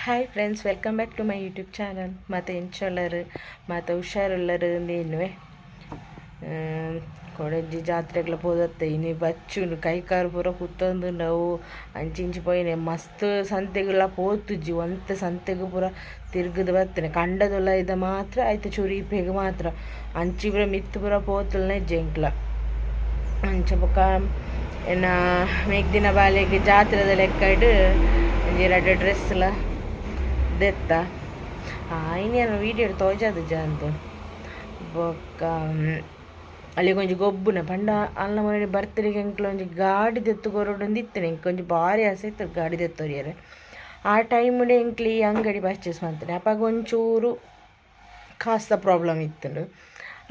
Hi friends, welcome back to my YouTube channel. ಮತ್ತು ಎಂಚೊಲ್ಲರು ಮತ್ತು ಹುಷಾರುಳ್ಳರು ಅಂದೇನುವೆ ಕೊಡಜ್ಜಿ ಜಾತ್ರೆಗಳ ಪೋದತ್ತೆ ಇನಿ ಬಚ್ಚುಂಡು ಕೈಕಾಲು ಪೂರ ಕುತ್ತೊಂದು ನಾವು ಅಂಚಿಂಚಿ ಪೋಯಿನೆ ಮಸ್ತ್ ಸಂತೆಗಳ ಪೋತುಜ್ಜಿ ಒಂತೆ ಸಂತೆಗೂ ಪೂರ ತಿರುಗದು ಬರ್ತೇನೆ ಕಂಡದೊಲ್ಲ ಇದ್ದ ಮಾತ್ರ ಆಯ್ತು ಚುರಿಪೆಗೆ ಮಾತ್ರ ಅಂಚಿ ಪೂರ ಮಿತ್ತು ಪೂರ ಪೋತುಲ್ನೇ ಜಂಕ್ಲ ಅಂಚ ಬೊಕ ಎನ್ನ ಮೇಗ್ದಿನ ಬಾಲೆಗೆ ಜಾತ್ರೆದ ಲೆಕ್ಕ ಇಡು ಎರಡು ಡ್ರೆಸ್ಲ ದೆತ್ತ ಇನ್ನೇನು ವೀಡಿಯೋ ತೋಜದು ಅಂತು ಬೊಕ್ಕ ಅಲ್ಲಿ ಕೊಂಚ ಗೊಬ್ಬುನ ಪಂಡ ಅಲ್ಲ ಮನೆ ಬರ್ತ್ಡೇಗೆ ಎಂಕ್ಲ ಒಂಜಿ ಗಾಡಿ ದೆತ್ತು ಕೊರೊಡೊಂದು ಇತ್ತೇನೆ ಎಂಕ್ ಒಂಜಿ ಭಾರಿ ಆಸೆ ಇತ್ತು ಗಾಡಿ ದೆತ್ತೊರಿಯರೆ ಆ ಟೈಮ್ಡೆ ಎಂಕ್ಲಿ ಅಂಗಡಿ ಪರ್ಚೇಸ್ ಮಾಡ್ತೇನೆ ಅಪ್ಪಾಗ ಒಂಚೂರು ಕಾಸ್ತ ಪ್ರಾಬ್ಲಮ್ ಇತ್ತು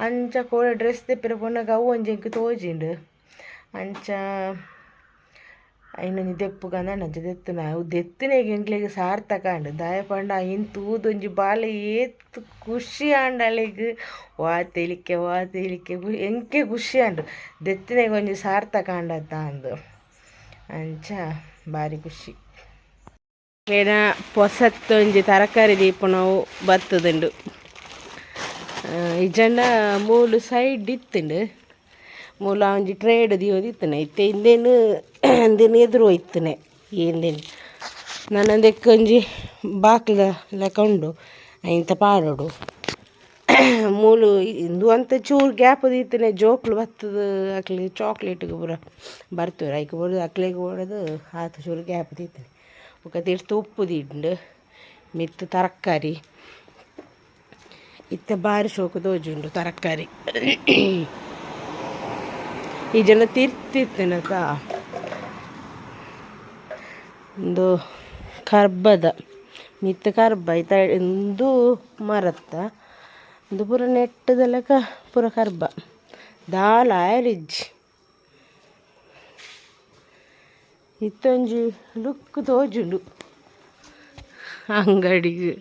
ಅಂಚ ಕೋಡೆ ಡ್ರೆಸ್ ತೆಪ್ಪಿರ ಪೊನ್ನಾಗ ಅವು ಒಂಜಿ ಎಂಕ್ ತೋಜಿಂಡು ಅಂಚ ಇನ್ನೊಂದು ದೆಪ್ಪುಗಂದ ಅಂಚ ದೆತ್ತುನ ಅವು ದೆತ್ತಿನಾಗ ಎಂಕ್ಲಿಗೆ ಸಾರ್ ತಗೊಂಡು ದಾಯ ಪಂಡ ಇನ್ನು ತೂದೊಂಜಿ ಬಾಲೆ ಏತ್ ಖುಷಿ ಆಂಡ ಅಲ್ಲಿಗೆ ವಾ ತೇಲಿಕೆ ಎಂಕೆ ಖುಷಿ ಆಂಡು ದೆತ್ತಿನಾಗ ಒಂಜಿ ಸಾರ್ ತಗೊಂಡತ್ತ ಅಂದು ಅಂಚ ಭಾರಿ ಖುಷಿ. ಏನ ಹೊಸತ್ತೊಂಜಿ ತರಕಾರಿ ದೀಪನವು ಬರ್ತದುಂಡು ಇಜಂಡ ಮೂಲು ಸೈಡ್ ಇತ್ತುಂಡು ಮೂಲ ಒಂಜಿ ಟ್ರೇಡ್ ದಿಯೋದಿತ್ತನೆ ಇತ್ತೆ ಇಂದೇನು ಅಂದೇನು ಎದುರು ಹೋಯ್ತನೆ ಏನೇನು ನನ್ನದಕ್ಕೆ ಒಂಜಿ ಬಾಕ್ಲ ಲೆಕ್ಕ ಉಂಡು ಇಂಥ ಪಾಡೋಡು ಮೂಲು ಇಂದು ಅಂತ ಚೂರು ಗ್ಯಾಪ್ ದೀತನೆ ಜೋಕ್ಲು ಬರ್ತದ ಅಕ್ಲಿ ಚಾಕ್ಲೇಟ್ಗೆ ಪೂರ ಬರ್ತವೆ ಐಕೆ ಬರೋದು ಅಕ್ಲಿಗೆ ಹೊಡೆದು ಆತು ಚೂರು ಗ್ಯಾಪ್ ದೀತನೆ ಒಕ್ಕ ತೀರ್ತು ಉಪ್ಪು ದಿಂಡು ಮಿತ್ತು ತರಕಾರಿ ಇತ್ತ ಬಾರಿ ಶೋಕು ತೋಜುಂಡು ತರಕಾರಿ ಈ ಜನ ತೀರ್ತಿರ್ತೇನಕ ಒಂದು ಕರ್ಬದ ಮಿತ್ತ ಕರ್ಬ ಐತ ಒಂದು ಮರತ್ತ ಒಂದು ಪೂರ ನೆಟ್ಟದಲ್ಲಕ ಪೂರ ಕರ್ಬ ದಾಲ ಆಯರಿಜ್ ಇತ್ತೊಂಜಿ ಲುಕ್ ತೋಜುಂಡು ಅಂಗಡಿಗೆ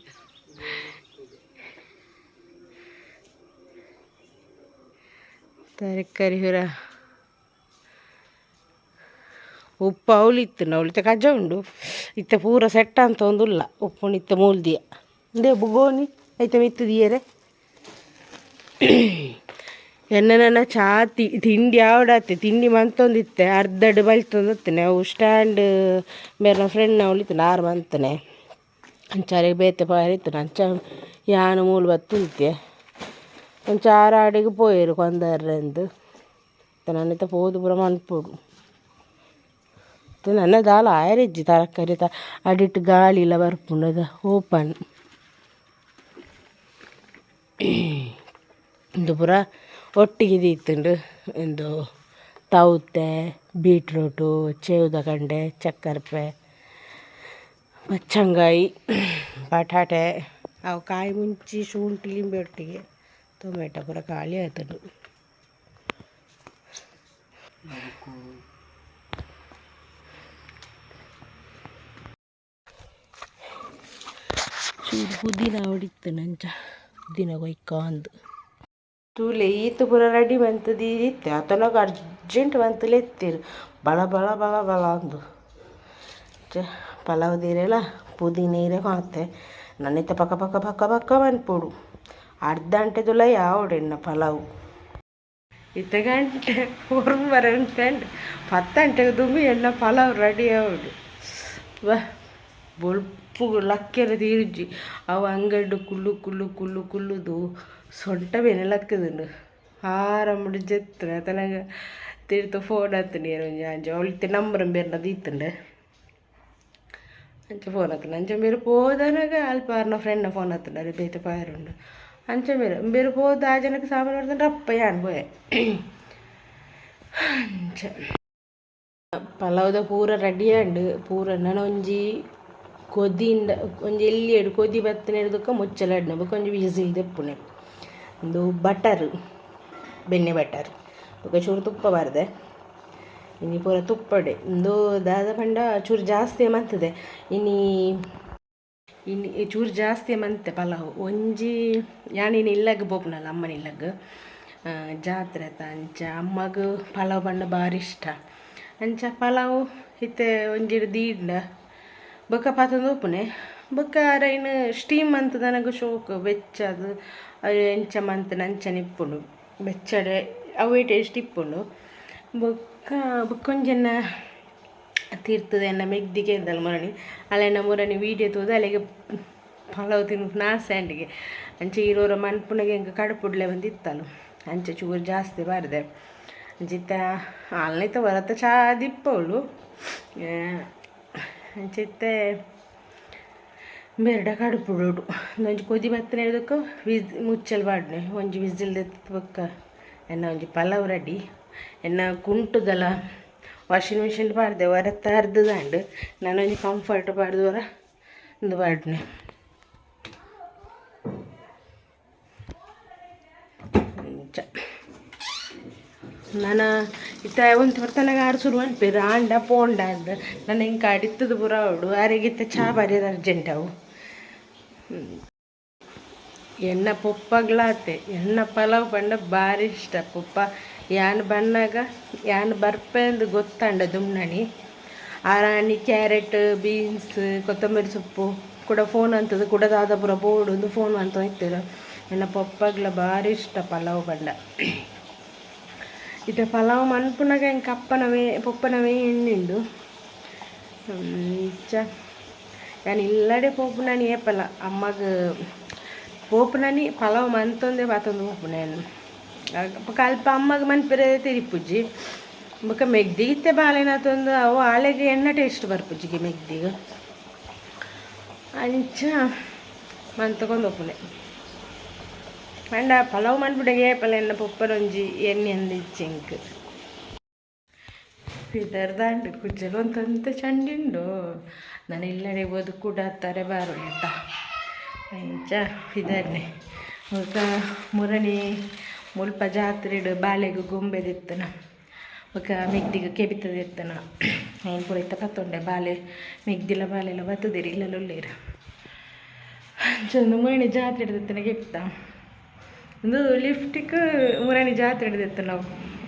ತರಕಾರಿ ಹೊರ ಉಪ್ಪು ಅವಳಿತ್ತು ಅವಳಿತ ಕಜ್ಜ ಉಂಡು ಇತ್ತ ಪೂರ ಸೆಟ್ಟ ಅಂತ ಒಂದುಲ್ಲ ಉಪ್ಪು ಇತ್ತ ಮೂಲ್ದಿಯ ಇಂದೇ ಬುಗೋನಿ ಐತೆ ಮಿತ್ತು ದಿಯರೆ ಎನ್ನ ಚಾ ತಿಂಡಿ ಆವಡತ್ತೆ ತಿಂಡಿ ಮಂತೊಂದಿತ್ತೆ ಅರ್ಧಡ್ ಬಲ್ತೊಂದತ್ತನೆ ಅವು ಸ್ಟ್ಯಾಂಡ್ ಬೇರೆ ಫ್ರೆಂಡ್ ಅವಳಿತ್ತು ಆರು ಮಂತನೆ ಅಂಚಾರಿಗೆ ಬೇತೆ ಪಾರಿತ್ತು ಅಂಚ ಯಾನು ಮೂಲು ಬತ್ತುಂತೆ ಒಂಚ ಆರಾಡಿಗೆ ಪೋಯರು ಕೊಂದರ್ರೆಂದು ನನ್ನತ್ತ ಪೋದು ಪೂರ ಮನ್ಪೋಡು ನನ್ನ ದಾಲ ಆಯರಿಜ್ಜಿ ತರಕಾರಿ ಅಡಿಟ್ಟು ಗಾಳಿ ಇಲ್ಲ ಬರ್ಪುಂಡದ ಓಪನ್ ಇಂದು ಪೂರ ಒಟ್ಟಿಗೆ ದೀತುಂಡು ಇಂದು ತೌತೆ ಬೀಟ್ರೂಟು ಚೇವ್ದ ಕಂಡೆ ಚಕ್ಕರ್ಪೆ ಪಚ್ಚಂಗಾಯಿ ಬಟಾಟೆ ಅವು ಕಾಯಿ ಮುಂಚಿ ಶುಂಠಿ ಲಿಂಬೆ ಒಟ್ಟಿಗೆ ಟೊಮೆಟೊ ಪೂರ ಖಾಲಿ ಆಯ್ತದು ಚೂರು ಪುದೀನ ಹೊಡಿತು ನಂಚ ಪುದೀನ ಕೊಯ್ಕಾಂದು ತೂಲೆ ಈತು ಪೂರ ರೆಡಿ ಬಂತದ್ದು ಇತ್ತೆ ಆತನಾಗ ಅರ್ಜೆಂಟ್ ಬಂತಲೇ ಎತ್ತೀರು ಬಳ ಬಳ ಬಳ ಬಳ ಅಂದು ಪಲಾವ್ ದೀರೆಲ್ಲ ಪುದೀನ ಹೀರೆ ಕಾಣುತ್ತೆ ನನ್ನಿತ್ತ ಪಕ್ಕ ಪಕ್ಕ ಪಕ್ಕ ಪಕ್ಕ ಬಂದ್ಪೋಡು ಅರ್ಧ ಗಂಟೆದುಲ್ಲ ಯಾವಡೆನ್ನ ಪಲಾವು ಇತ್ತ ಗಂಟೆ ಒರ್ವರೆ ಗಂಟೆ 10 ಗಂಟೆಗೆ ತುಂಬಿ ಎನ್ನ ಪಲಾವ್ ರೆಡಿ ಆವಡು ವಾ ಬೊಲ್ಪು ಲಕ್ಕೆರ ತೀರ್ಜಿ ಅವು ಅಂಗಡಿ ಕುಳ್ಳುದು ಸೊಂಟ ಬೇನೆ ಲಕ್ಕದುಂಡು ಆರಾಮಡು ಜೆತ್ತನೆ ತನಗ ತಿರ್ತು ಫೋನ್ ಹತ್ತನಿ ಅಂಚ ಅವಳಿತ್ತೆ ನಂಬರ್ ಬೇರೆ ದೀತುಂಡೆ ಅಂಚ ಫೋನ್ ಹತ್ತನ ಅಂಚ ಬೇರೆ ಪೋದನಾಗ ಅಲ್ಪ ಆರ್ನ ಫ್ರೆಂಡ್ನ ಫೋನ್ ಹತ್ತುಂಡು ಅದು ಬೇತೆ ಪಾಯರುಂಡು ಅಂಚ ಬೇರೆ ಪೋದ ಆ ಜನಕ್ಕೆ ಸಾಮಾನು ಹೊಡೆದ್ರೆ ರಪ್ಪ ಯಾನ್ ಪೋಯೆ ಅಂಚ ಪಲಾವ್ದ ಪೂರ ರೆಡಿ ಆಂಡು ಪೂರ ನಾನು ಒಂಜಿ ಕೊದಿಯಿಂದ ಒಂಜಿ ಎಲ್ಲಿಯಡು ಕೊದಿ ಬತ್ತನೆ ಹಿಡ್ದಕ್ಕ ಮುಚ್ಚಲಾಡ್ನ ಬೊಕೊಂಜಿ ವಿಸಿಲ್ ದೆಪ್ಪುನೆ ಒಂದು ಬಟರ್ ಬೆಣ್ಣೆ ಬಟರ್ ಬೊಕ ಚೂರು ತುಪ್ಪ ಬಾರ್ದೆ ಇನ್ನು ಪೂರ ತುಪ್ಪಡೆ ಒಂದು ದಾದ ಪಂಡ ಚೂರು ಜಾಸ್ತಿ ಮಂತದೆ ಇನ್ನು ಚೂರು ಜಾಸ್ತಿ ಮಂತೆ ಪಲಾವು ಒಂಜಿ ಯಾನಿನ ಇಲ್ಲಗ ಬೋಪ್ನಲ್ಲ ಅಮ್ಮನ ಇಲ್ಲಗ ಜಾತ್ರೆ ಆತ ಅಂಚ ಅಮ್ಮಗ ಪಲಾವ್ ಪಂಡ ಭಾರಿ ಇಷ್ಟ ಅಂಚ ಪಲಾವು ಇತ್ತೆ ಒಂಜಿಡು ದೀಂಡ ಬೊಕ್ಕ ಪಾತಂದು ಉಪ್ಪುನೆ ಬೊಕ್ಕ ರೈನ್ ಸ್ಟೀಮ್ ಅಂತ ನನಗೆ ಶೋಕ್ ಬೆಚ್ಚದು ಎಂಚ ಮಂತ್ ನಂಚನೆ ಇಪ್ಪುಂಡು ಬೆಚ್ಚಡೆ ಅವೇ ಟೇಸ್ಟ್ ಇಪ್ಪುಂಡು ಬೊಕ್ಕ ಬೊಕ್ಕೊಂಜನ್ನ ತೀರ್ತದೆ ಎನ್ನ ಮೆಗ್ದಿಗೆ ಇದ್ದಲ್ಲ ಮೊರಣಿ ಅಲ್ಲೆನ್ನ ಮೊರಣಿ ವೀಡಿಯೋ ತೋದು ಅಲ್ಲಿಗೆ ಪಲಾವ್ ತಿನ್ನು ನಾಸಂಡಿಗೆ ಅಂಚೆ ಇರೋರ ಮನ್ಪುನಗೆ ಹೆಂಗೆ ಕಡುಪುಡ್ಲೆ ಬಂದಿತ್ತಲ್ಲ ಅಂಚೆ ಚೂರು ಜಾಸ್ತಿ ಬಾರ್ದೆ ಅಂಚಿತ್ತ ಅಲ್ಲೈತ ಹೊರತ ಚಾ ದಿಪ್ಪವಳು ಅಂಚಿತ್ತೆ ಬೇರೆಡ ಕಡುಪುಡೋಡು ಒಂಜಿ ಕೊದಿ ಬತ್ತನೆ ಹಿಡ್ದಕ್ಕೆ ಮುಚ್ಚಲ್ ಬಾಡ್ನೆ ಒಂಜಿ ವಿಸಿಲ್ ಬೊಕ್ಕ ಎನ್ನ ಒಂಜಿ ಪಲಾವ್ ರೆಡಿ ಎನ್ನ ಕುಂಟುದಲ್ಲ ವಾಷಿಂಗ್ ಮಿಷಿನ್ ಪಾಡ್ದೆ ಹೊರತ ಅರ್ಧದಾಂಡು ನಾನೊಂಜಿ ಕಂಫರ್ಟ್ ಪಾಡ್ದು ಹೊರ ಒಂದು ಪಾಡ್ನೆ ನಾನು ಇತ್ತ ಒಂದು ಹೊರ್ತನಾಗ ಆರು ಶುರು ಅನ್ಪೇರು ಆಂಡ ಪೋಂಡ ಅಂದ ನಾನು ಹಿಂಗೆ ಅಡಿತ್ತದು ಪೂರ ಅವಡು ಆರೆಗಿತ್ತ ಚಾ ಬರೆಯೋದು ಅರ್ಜೆಂಟ್ ಅವು ಎಣ್ಣ ಪೊಪ್ಪಗ್ಲಾತೆ ಎಣ್ಣ ಪಲಾವ್ ಪಂಡ ಭಾರಿ ಇಷ್ಟ ಪೊಪ್ಪ ಯಾನ್ ಬಣ್ಣಾಗ ಯಾನ್ ಬರ್ಪೆ ಅಂದು ಗೊತ್ತಂಡ ದುಮ್ನಣಿ ಆರಾಣಿ ಕ್ಯಾರೆಟ್ ಬೀನ್ಸ್ ಕೊತ್ತಂಬರಿ ಸೊಪ್ಪು ಕೂಡ ಫೋನ್ ಅಂತದ್ದು ಕೂಡ ದಾದ ಪೂರ ಬೋರ್ಡು ಒಂದು ಫೋನ್ ಅಂತ ಹೋಗ್ತೇವೆ ಎಣ್ಣ ಪೊಪ್ಪಗ್ಲ ಭಾರಿ ಇಷ್ಟ ಪಲಾವ್ ಪಂಡ ಇದು ಪಲಾವ್ ಮನ್ಪುನಾಗ ಹೆಂಗೆ ಪೊಪ್ಪನವೇ ಎಣ್ಣುಂಡು ನಾನು ಇಲ್ಲಡೆ ಪೋಪುನಾನಿ ಏಪಲ್ಲ ಅಮ್ಮಗ ಪೋಪುನಾನಿ ಪಲಾವ್ ಮಂತೊಂದೇ ಬಾತೊಂದು ಪೋಪುನಾನು ಕಲ್ಪ ಅಮ್ಮಗ ಮನ್ಪೆರೆ ತಿರಿಪುಜ್ಜಿ ಬೊಕ್ಕ ಮೆಗ್ದಿಗಿತ್ತೆ ಬಾಳೆನಾತೊಂದು ಅವು ಆಳೆಗೆ ಎಣ್ಣೆ ಟೇಸ್ಟ್ ಬರ್ಪುಜ್ಜಿಗೆ ಮೆಗ್ದಿಗೆ ಅಂಚ ಮಂತಕೊಂಡು ಹೋಪುನೆ ಅಂಡ ಪಲಾವ್ ಮನ್ಪುಡೆಗೆ ಪಲ ಎನ್ನ ಪೊಪ್ಪರೊಂಜಿ ಎಣ್ಣೆ ಅಂದಿಚ್ಚೆಂಕ್ ಇದರ್ದಾಂಡು ಕುಜ್ಜಲು ಅಂತಂತ ಚಂಡಿಂಡು ನಾನು ಇಲ್ಲಡೆ ಓದು ಕೂಡ ತಾರೆ ಬಾರುಂಟ ಅಂಚ ಇದನ್ನೇ ಈಗ ಮುರಣಿ ಮುಲ್ಪ ಜಾತ್ರೆಡು ಬಾಳೆಗೂ ಗೊಂಬೆದಿತ್ತನ ಒಕ್ಕ ಮೆಗ್ದಿಗೆ ಕೆಬಿತದಿತ್ತನ ಏನು ಪೂರ ಇತ್ತ ಕತ್ತೊಂಡೆ ಬಾಳೆ ಮೆಗ್ದಿಲ ಬಾಳೆಲ್ಲ ಬತ್ತದಿರಿ ಇಲ್ಲೆಲ್ಲ ಒಳ್ಳೆಯರು ಚಂದ ಮುರಣಿ ಜಾತ್ರೆ ಹಿಡ್ದಿತ್ತನ ಕೆಪ್ತ ಒಂದು ಲಿಫ್ಟಿಗೆ ಮುರಣಿ ಜಾತ್ರೆ ಹಿಡ್ದಿತ್ತು ನಾವು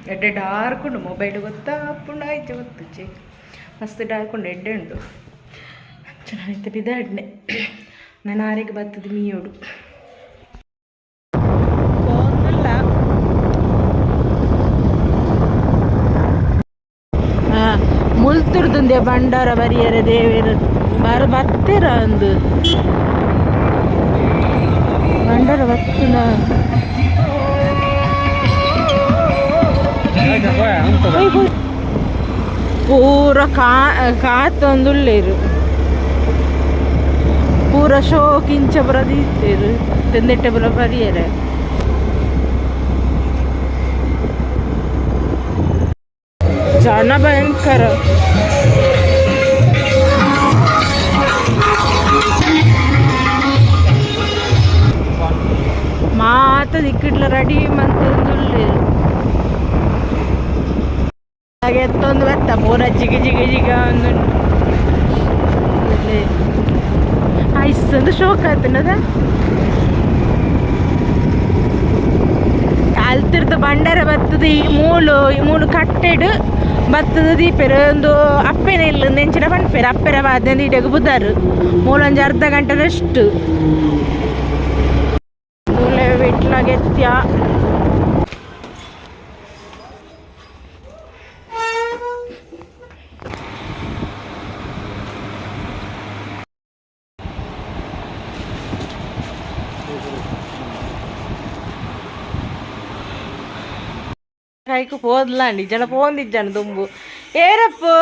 ಎಡ್ಡೆ ಡಾರ್ಕೊಂಡು ಮೊಬೈಲ್ ಗೊತ್ತಾ ಅಪ್ಪುಂಡು ಆಯ್ತು ಗೊತ್ತುಚ್ಚಿ ಮಸ್ತ್ ಡಾರ್ಕೊಂಡು ಎಡ್ಡೆ ಉಂಡು ಚೆನ್ನಾಗಿತ್ತು ಬಿದ್ದಾಡ್ನೆ ನಾನು ಆರೆಗೆ ಬರ್ತದೆ ಮೀಯೋಡು ಮುಲ್ತುರ್ದುಂದೆ ಬಂಡಾರ ಬರಿಯರ ದೇವೇರು ಬತ್ತೀರ ಒಂದು ಬಂಡಾರ ಬತ್ತಿನ ಪೂರ ಕಾತೊಂದುಳ್ಳೇರು ಪೂರ ಶೋ ಕಿಂಚ ಬರದಿತ್ತೇರು ತೆಂದೆಟ್ಟೆ ಬರ ಬರಿಯರೆ ಜನ ಭಯಂಕರ ಮಾತ ದಿಕ್ಕಿಡ್ಲ ರೆಡಿ ಮಂತೊಂದುಳ್ಳೇರು ಹಾಗೆ ಎತ್ತೊಂದು ಬತ್ತ ಪೂರ ಜಿಗಿ ಜಿಗಿ ಜಿಗ ಒಂದು ಐಸಂದು ಶೋಕ್ ಆತನದ ಅಲ್ತಿರ್ದು ಬಂಡಾರ ಬತ್ತದು ಈ ಮೂಲು ಕಟ್ಟೆಡು ಬತ್ತದ ದೀಪೆರು ಒಂದು ಅಪ್ಪೆನ ಇಲ್ಲ ನೆಂಚಿನ ಪಂಪೇರು ಅಪ್ಪೆರ ಬಾದ್ನೆ ಇಡಗ ಬುದಾರು ಮೂಲೊಂಜಿ ಅರ್ಧ ಗಂಟೆದಷ್ಟು ಬಿಟ್ಲಾಗೆತ್ಯ ಕೈಕು ಹೋದ್ಲಾಂಡಿ ಜನ ಪೋಂದಿಜ್ಜಾನು ತುಂಬು ಏರಪ್ಪು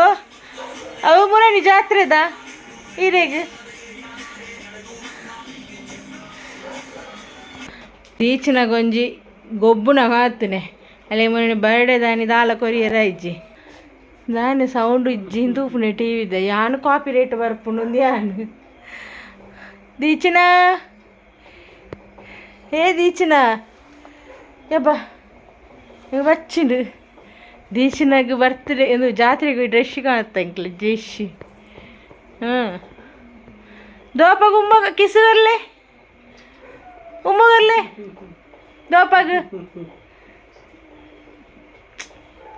ಅವು ಮುರಣಿ ಜಾತ್ರೆದ ಹಿರೇಗ ಈಚಿನಗೊಂಜಿ ಗೊಬ್ಬುನ ಹಾತನೆ ಅಲ್ಲೇ ಮುರಣಿ ಬರ್ಡೇ ದಾನಿ ದಾಲ ಕೊರಿಯರ ಇಜ್ಜಿ ದಾನಿ ಸೌಂಡು ಇಜ್ಜಿ ತೂಪುನೆ ಟಿ ವಿದ ಯಾನು ಕಾಪಿ ರೇಟ್ ಬರ್ಪುಂಡು ಯಾನು ದೀಚಿನ ದೀಚಿನ ಯಬ್ಬ ಬಚ್ಚಿಂಡು ದೀಚಿನಾಗ ಬರ್ತಡೆ ಒಂದು ಜಾತ್ರೆಗೆ ಡ್ರೆಸ್ ಕಾಣತ್ತಂಕ್ಲ ಜೇಶಿ ದೋಪಗ ಉಮ್ಮಗ ಕಿಸುಗರ್ಲೆ ಉಮ್ಮಗರ್ಲೆ ದೋಪಗ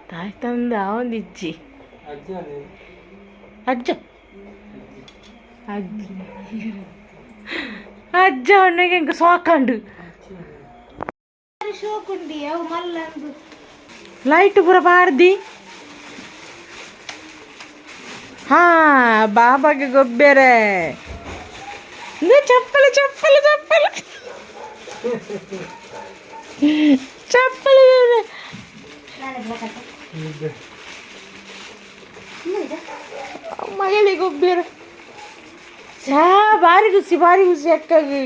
ತಾಯಿ ತಂದ ಒಂದಿಜ್ಜಿ ಅಜ್ಜ ಅಜ್ಜ ಅವನಿಗೆ ಹೆಂಗೆ ಸಾಕಂಡು ಲೈಟ್ ಪೂರ ಬಾರ್ದಿ ಹಾ ಬಾಬಾಗೆ ಗೊಬ್ಬರ ಚಪ್ಪಲಿ ಚಪ್ಪಲಿ ಚಪ್ಪಲಿ ಚಪ್ಪಲಿ ಮಗಳಿಗೆ ಗೊಬ್ಬರ ಹಾ ಭಾರಿ ಖುಷಿ ಅಕ್ಕಾಗಿ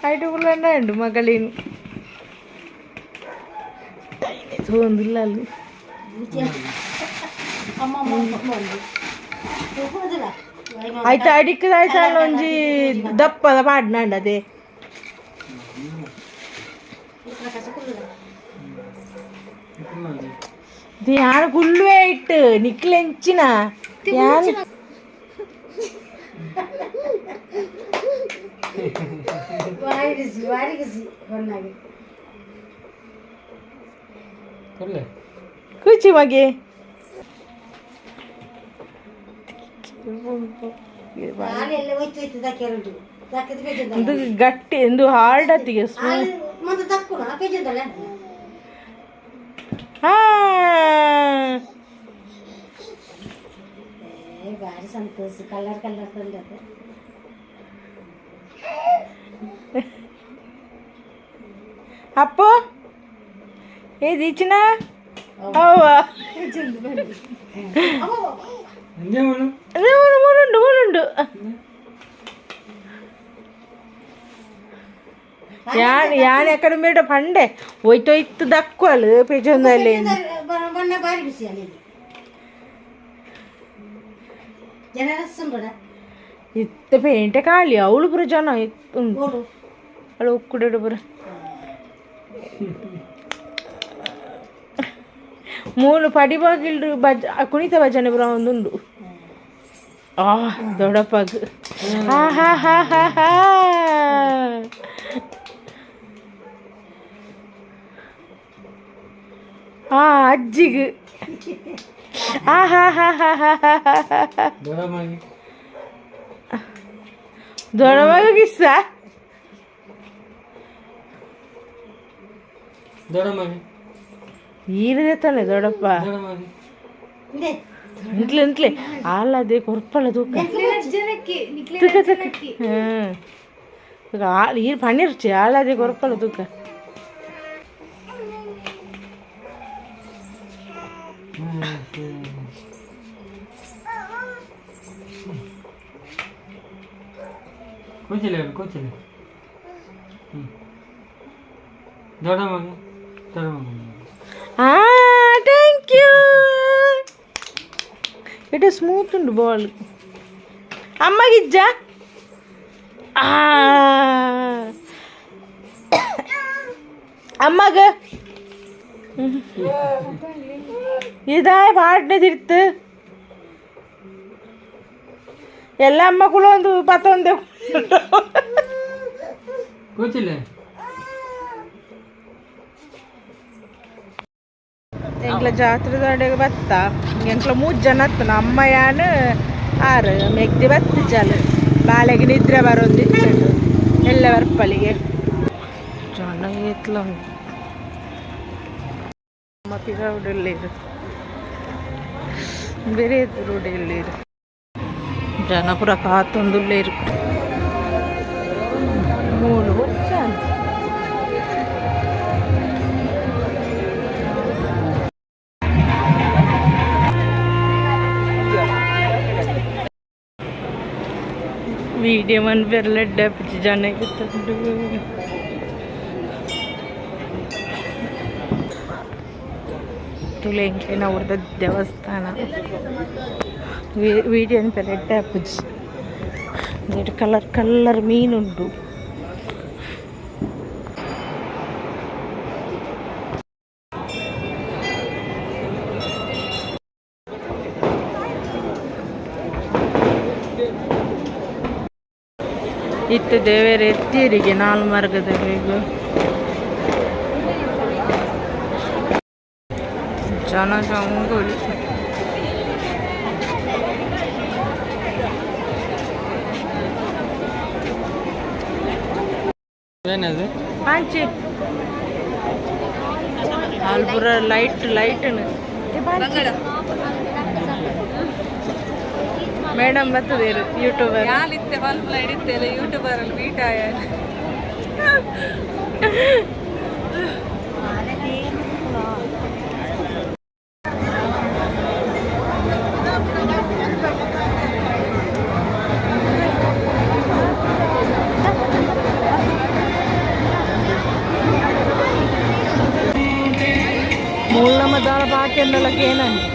അടിപൊളിയുണ്ട് മകളിന് തോന്നില്ല ಆಯ್ತು ಅಡಿಕ್ಕದಾಯ್ತಲ್ಲ ಒಂಜಿ ದಪ್ಪದ ಪಾಡ್ನಂಡ ಅದೇ ಯಾರು ಕುಳ್ಳುವೆ ಇಟ್ಟು ನಿಕ್ಲೆಂಚಿನ ಯಾರು ಕುಚಿ ಮಗೆ ಇದು ಗಟ್ಟಿ ಎಂದು ಹಾರ್ಡ್ ಅತ್ತಿಗೆ ಹಾ ಭಾರಿ ಸಂತೋಷ ಕಲರ್ ಕಲರ್ ತಂದದ್ದು ಅಪ್ಪು ಏದು ಇಚ್ಚಿನ ಅವ್ವ ಮೂರುಂಡು ಮೂರುಂಡು ಯಾನ್ ಎಕಡೆ ಮೇಡ ಪಂಡೆ ಒಯ್ತೊಯ್ತು ದಕ್ಕುವಲ್ ಪೆಜೊಂದಲ್ಲಿ ಬಣ್ಣ ಬಾರಿ ಬಿಸಿ ಅಲ್ಲಿ ಇತ್ತ ಪೇಂಟೆ ಕಾಳಿ ಅವಳು ಪುರ ಜನ ಉಂಟು ಅವಳು ಉಕ್ಕುಡು ಪುರ ಮೂಲು ಪಡಿಬಾಗಿಲ್ರು ಕುಣಿತ ಭಜನೆ ಪುರ ಒಂದುಂಡು ದೊಡ್ಡಪ್ಪಗ್ ಹಾ ಹಾ ಹಾ ಹಾ ಹಾ ಅಜ್ಜಿಗೆ ಹಾ ಹಾ ಹಾ ಹಾ ಹಾ ಹಾ ದೊಡ್ಡವಾಗ ಕಿಸ್ಸ ಈರದೆ ತಾನೆ ದೊಡ್ಡಪ್ಪ ಇಂಟ್ಲೆ ಇಂಟ್ಲೆ ಆಲದೆ ಕೊರ್ಪಲ ತೂಕ ಈರು ಪನ್ನಿರ್ಚಿ ಆಲದೆ ಕೊರ್ಪಲ ತೂಕ ಕೂಚಿಲ್ಲ ಕೂಚಿಲ್ಲ ದೊಡ್ಡ ಮಗ ದೊಡ್ಡ ಮಗ ಥ್ಯಾಂಕ್ ಯು ಇಟ್ ಸ್ಮೂತ್ ಉಂಟು ಬಾಲ್ ಅಮ್ಮಗಿಜ್ಜ ಅಮ್ಮಗ ಇದಾಯ ಪಾಡ್ನೆ ತಿರ್ತು ಎಲ್ಲ ಅಮ್ಮಗಳು ಒಂದು ಪತ್ತೊಂದೆ ಕೂಚಿಲ್ಲ ಎಂಕ್ಲ ಜಾತ್ರೆದೊಡೆಗೆ ಬತ್ತ ಎಂಕ್ಲ 3 ಜನ ಹತ್ತನ ಅಮ್ಮ ಯಾನು ಆರು ಮೆಗ್ದಿ ಬತ್ತು ಜಲ್ ಬಾಳೆಗೆ ನಿದ್ರೆ ಬರೋದಿತ್ತು ಎಲ್ಲ ಬರ್ಪಲಿಗೆ ಜನ ಎತ್ಲ ಮತ್ತೆ ರೋಡಲ್ಲಿರು ಬೇರೆ ರೋಡಲ್ಲಿರು ಜನ ಪುರ ಕಾತೊಂದುಲ್ಲೇರು ಮೂಲು ಹೊಚ್ಚ വീഡിയോ പേരിലഡപ്പിച്ച് ജനക്ക് ತುಲೆಂಕ್ಲೇನ ಅವ್ರದ್ದು ದೇವಸ್ಥಾನ വീഡിയോ പേരിലഡപ്പിച്ച് ಕಲರ್ ಕಲರ್ ಮೀನುಂಟು ಇತ್ತು ದೇವರ ಎತ್ತಿಯರಿಗೆ ನಾಲ್ ಮಾರ್ಗದ ಬೇಗ ಜನ ಜಂಗುಲಿ ಏನದು ಆಚೆ ಆಲ್ಪುರ ಲೈಟ್ ಮೇಡಮ್ ಬರ್ತದೆ ಯೂಟ್ಯೂಬರ್ ಯಾಲಿತ್ತೆ ಬಲ್ಬ್ ಹಿಡಿತೇಲೆ ಯೂಟ್ಯೂಬರ್ ಅಲ್ಲಿ ಮೀಟ್ ಆಯ ಮೂಲ ಮದಾಳ ಪಾಕೆಂದಲಕ್ಕೆ ಏನಂತ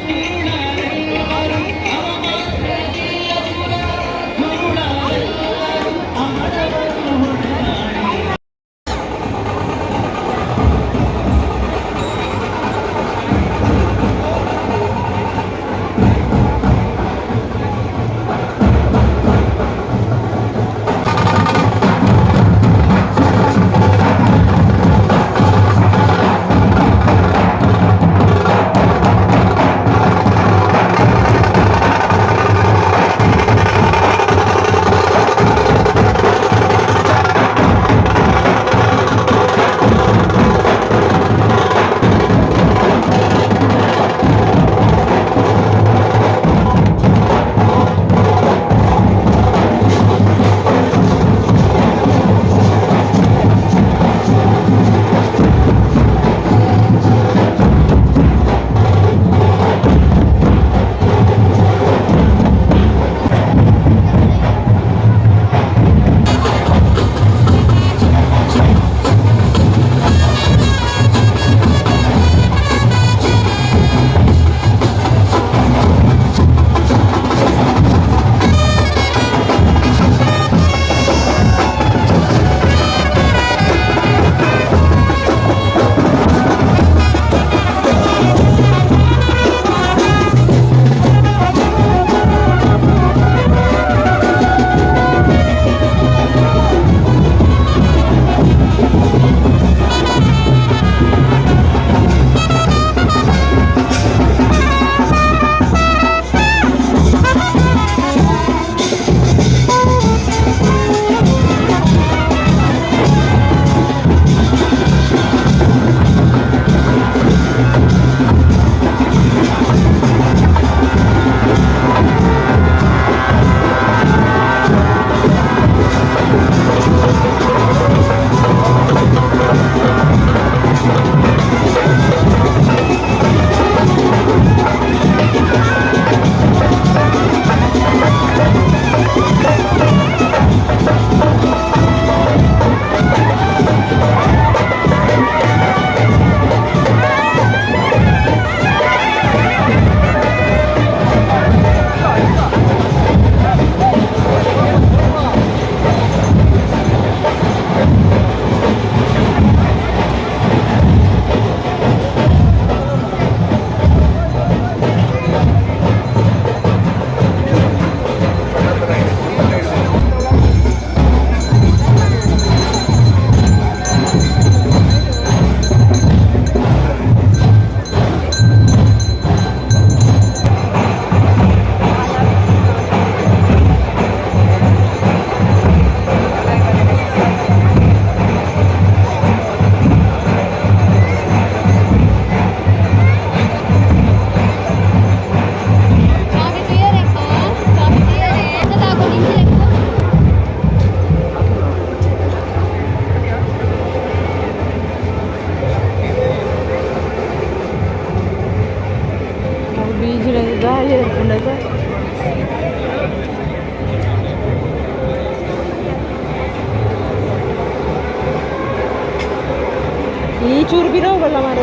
ಈ ಚೂರು ಬಿರೋಗಲ್ಲ ಮಾರ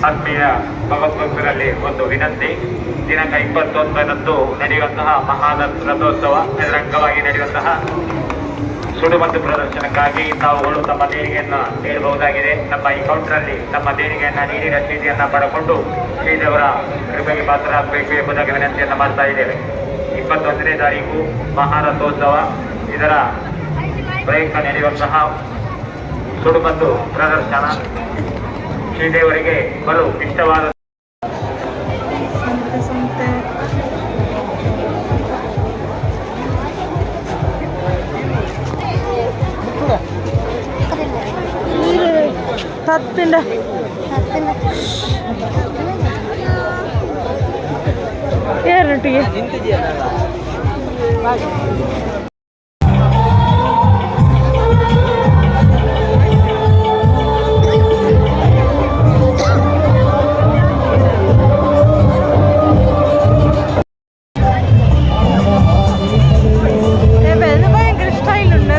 ಆತ್ಮೀಯ ಭಗವದ್ಭಕ್ತರಲ್ಲಿ ಒಂದು ವಿನಂತಿ. ದಿನಾಂಕ 21ರಂದು ನಡೆಯುವಂತಹ ಮಹಾರಥೋತ್ಸವ ಇದರ ಅಂಗವಾಗಿ ನಡೆಯುವಂತಹ ಸುಡುಮದ್ದು ಪ್ರದರ್ಶನಕ್ಕಾಗಿ ತಾವುಗಳು ತಮ್ಮ ದೇಣಿಗೆಯನ್ನ ನೀಡಬಹುದಾಗಿದೆ. ನಮ್ಮ ಈ ಕೌಂಟರಲ್ಲಿ ತಮ್ಮ ದೇಣಿಗೆಯನ್ನ ನೀಡಿ ರಸೀದಿಯನ್ನ ಪಡೆದುಕೊಂಡು ಶ್ರೀದೇವರ ಕೃಪೆಗೆ ಪಾತ್ರರಾಗಬೇಕು ಎಂಬುದಾಗಿ ವಿನಂತಿಯನ್ನ ಮಾಡ್ತಾ ಇದ್ದೇವೆ. 21ನೇ ತಾರೀಕು ಮಹಾರಥೋತ್ಸವ, ಇದರ ಪ್ರಯುಕ್ತ ನಡೆಯುವಂತಹ ಸುಡುಮದ್ದು ಪ್ರದರ್ಶನ ಶ್ರೀದೇವರಿಗೆ ಬಲು ಇಷ್ಟವಾದ തത്തിന്റെ ഏറിട്ട് ഭയങ്കര സ്റ്റൈലുണ്ട്.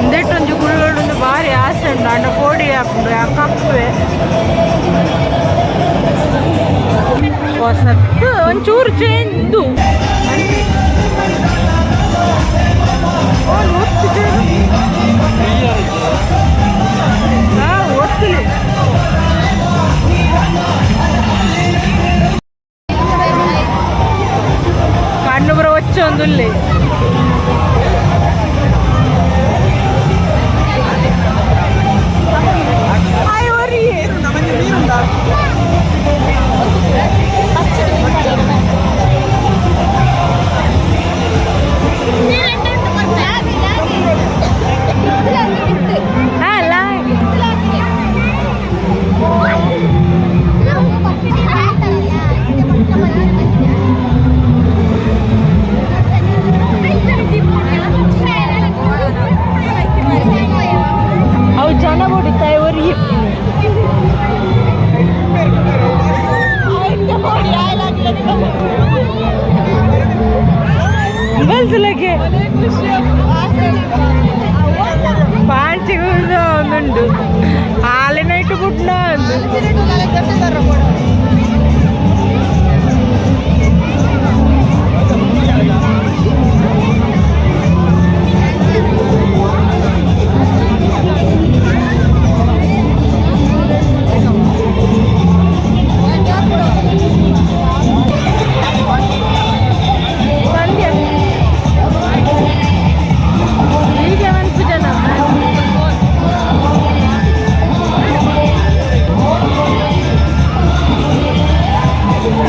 ಇಂದೆಟ್ಟೊಂದು ಗುಳ್ಳೊಂದು ಭಾರಿ ಆಸೆ ಉಂಟು ಅಂಡ ಕೋಡಿ ಹಾಕೊಂಡು ಆ ಕಪ್ಪೆ ಹೊಸತ್ತು ಒಂಚೂರು ಚೇಂಜು ಒತ್ತಿಲಿ ಕಣ್ಣು ಬರ వచ్చొందుల్లే ಅವು ಜನ ಹೊಡಿತಾಯಿ ಹೊರಗೆ ಬಲ್ಸಲಕ್ಕೆ ಪಾಂಚಿಗೆ ಒಂದುಂಡು ಹಾಲಿನ ಇಟ್ಟು ಬಿಟ್ನ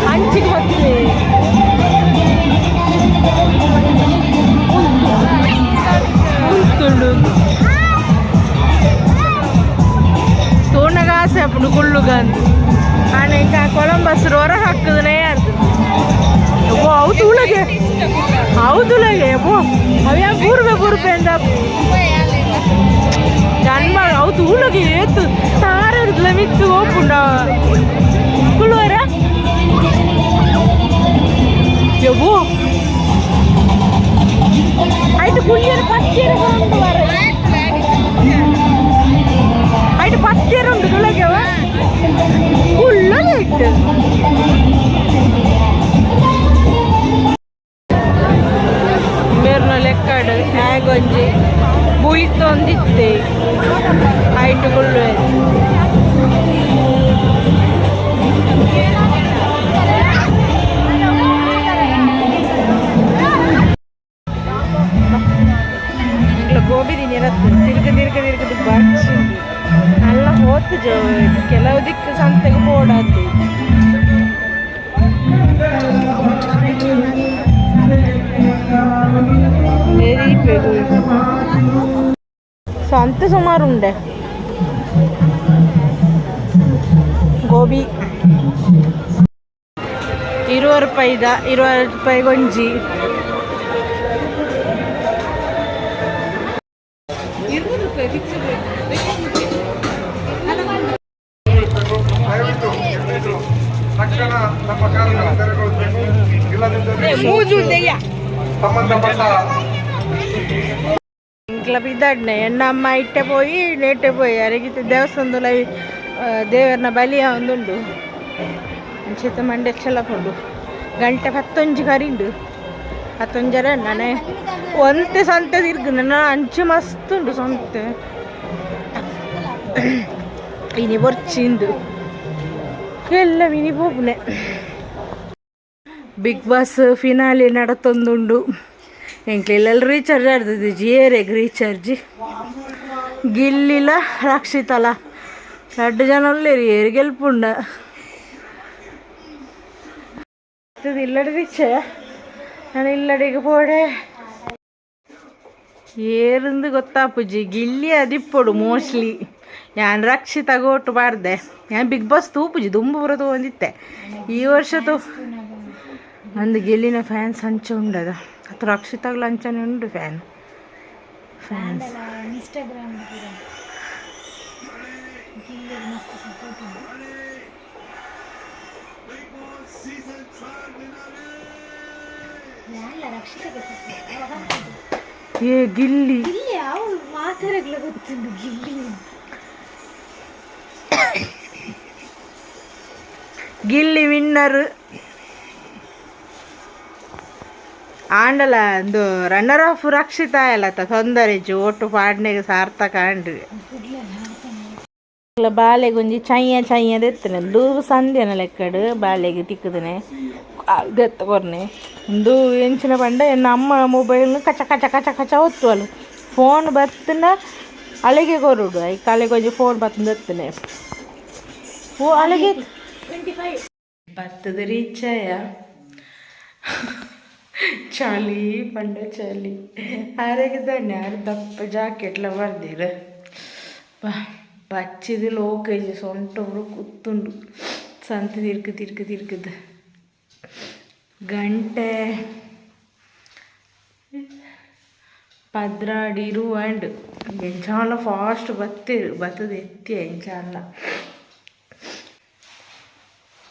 ಹಂಚಿಗೆ ಹೋಗ್ತೀವಿ తోనగాసే అప్పుడు గుళ్ళుగా అని ఇంకా కొలంబస్ రొర ಹಾಕಿದ್ರೆ ಅದು ಓ ಹೌದುಳಗೆ ಓ ಅವ್ಯಾ ಬೂರ್ಬೆ ಅಂದ ಜನ್ಮ ಹೌದುಳಗೆ ಏತು ತಾರದ್ಲ ಮಿತ್ತು ಹೋಗ್ಕೊಂಡ ಕುಳುವರ ಯವ್ವೋ ಆಯ್ತು ಕುಳಿಯರು ಪಚ್ಚೇರು ಬರ ಆಯ್ತು ಪಚ್ಚೇರು ಉಂಟು ತುಳಗೆವ ಫುಲ್ಲಗೆ ಇಟ್ಟು ಮೇರ್ನ ಲೆಕ್ಕಡು ಹ್ಯಾಗೊಂಜಿ ಬುಯ್ತೊಂದಿತ್ತೆ ಆಯ್ತು ಗುಳ್ಳು ಗೋಬಿ ತಿನ್ನಿರತ್ತೆ ತಿರ್ಗದು ಬಚ್ಚಿ ಎಲ್ಲ ಹೋತು ಕೆಲವು ದಿಕ್ಕು ಸಂತೆಗೆ ಓಡಾದ್ದು ಸಂತೆ ಸುಮಾರು ಉಂಡೆ ಗೋಬಿ 20 ರೂಪಾಯಿ ಗೊಂಜಿ ಸಂಬಂಧಪಟ್ಟ ఇంట్లో బిడ్డనే ఎన్నమ్మ ఇట్టే పోయి నెట్టే పోయి అరిగితే దేవస్థానంలో ದೇವರನ್ನ ಬಲಿಯ ಒಂದುಂಡು ಅಂಚಿತ ಮಂಡೆ ಚೆಲ್ಲಕೊಂಡು ಗಂಟೆ 10 ಕರಿಂಡು 11 ನಾನೇ ಒಂತೆ ಸಂತೆ ತಿರ್ಗು ನನ್ನ ಅಂಚು ಮಸ್ತ್ ಉಂಡು ಸಂತೆ ಇನಿ ಬರ್ಚಿಂದು ಎಲ್ಲ ವಿನಿ ಹೋಗ್ನೆ ಬಿಗ್ ಬಾಸ್ ಫಿನಾಲಿ ನಡತೊಂದುಂಡು ಎಂಕ್ಲೆಲ್ಲ ರೀಚಾರ್ಜ್ ಆಡ್ತದೆ ಜಿಯರೆಗ್ ರೀಚಾರ್ಜ್ ಗಿಲ್ಲಿಲ ರಕ್ಷಿತಲ 2 ಜನ ಉಳ್ಳೇರಿ ಏರು ಗೆಲ್ಪುಂಡ ಇಲ್ಲಡಿ ರೀಚ ನಾನು ಇಲ್ಲಡಿಗೆ ಪೋಡೆ ಏರಂದು ಗೊತ್ತಾಪುಜಿ ಗಿಲ್ಲಿ ಅದಿಪ್ಪೊಡು ಮೋಸ್ಟ್ಲಿ ഞാൻ ರಕ್ಷಿತ ಗೋಟು ಬಾರ್ದೆ ഞാൻ ಬಿಗ್ ಬಾಸ್ ತೂಪುಜಿ ದುಂಬು ಪುರ ತಗೊಂಡಿತ್ತೆ ಈ ವರ್ಷ ಒಂದು ಗೆಲ್ಲಿನ ಫ್ಯಾನ್ಸ್ ಹಂಚ ಉಂಡದ ಅದು ರಕ್ಷಿತಾಗ್ಲ ಅಂಚನೆ ಉಂಡು ಫ್ಯಾನ್ಸ್ ಏ ಗಿಲ್ಲಿ ಗಿಲ್ಲಿ ವಿನ್ನರ್ ಆಂಡಲ ಒಂದು ರನ್ನರ್ ಆಫ್ ರಕ್ಷಿತ ಅಲ್ಲತ್ತ ತೊಂದರೆ ಓಟು ಪಾಡ್ನೆಗೆ ಸಾರ್ಥಕ ಆಂಡ್ರಿ ಬಾಲೆಗೊಂಜಿ ಚಯ್ಯ ದೆತ್ತನೆ ಒಂದು ಸಂಧ್ಯಾನ ಲೆಕ್ಕಡು ಬಾಲೆಗೆ ತಿಕ್ಕದನೆ ದೆತ್ತ ಕೊರ್ನೆ ಒಂದು ಎಂಚಿನ ಪಂಡ ಎನ್ನ ಅಮ್ಮ ಮೊಬೈಲ್ನ ಕಚ ಕಚ ಕಚ ಕಚ ಒತ್ತು ಅಲ್ಲ ಫೋನ್ ಬತ್ತನ ಅಳಿಗೆ ಕೊರುಡು ಈ ಕಾಲೆಗೊಂಜಿ ಫೋನ್ ಬತ್ತನ ದೆತ್ತನೆ ಓ ಅಳಿಗೆ ಬತ್ತದ ರೀಚಾಯ ಚಳಿ ಪಂಡ ಚಳಿ ಆರೆಗೆ ಧನ್ಯ ದಪ್ಪ ಜಾಕೆಟ್ಲ ಬರ್ದಿರ ಪಚ್ಚಿದ ಲೋಕೇಜ್ ಸೊಂಟವರು ಕುತ್ತುಂಡು ಸಂತೆ ತಿರ್ಕದ ಗಂಟೆ ಪದ್ರಾಡಿರು ಆ್ಯಂಡ್ ಎಂಚಾಲ ಫಾಸ್ಟ್ ಬತ್ತದ ಎತ್ತಿ ಎಂಚಾಲ.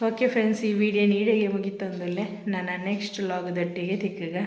ಓಕೆ ಫ್ರೆಂಡ್ಸ್, ಈ ವಿಡಿಯೋ ನೀಡಿಗೆ ಮುಗಿತಂದಲ್ಲೇ ನಾನು ನೆಕ್ಸ್ಟ್ ಲಾಗದೊಟ್ಟಿಗೆ ತಿಕ್ಕಗ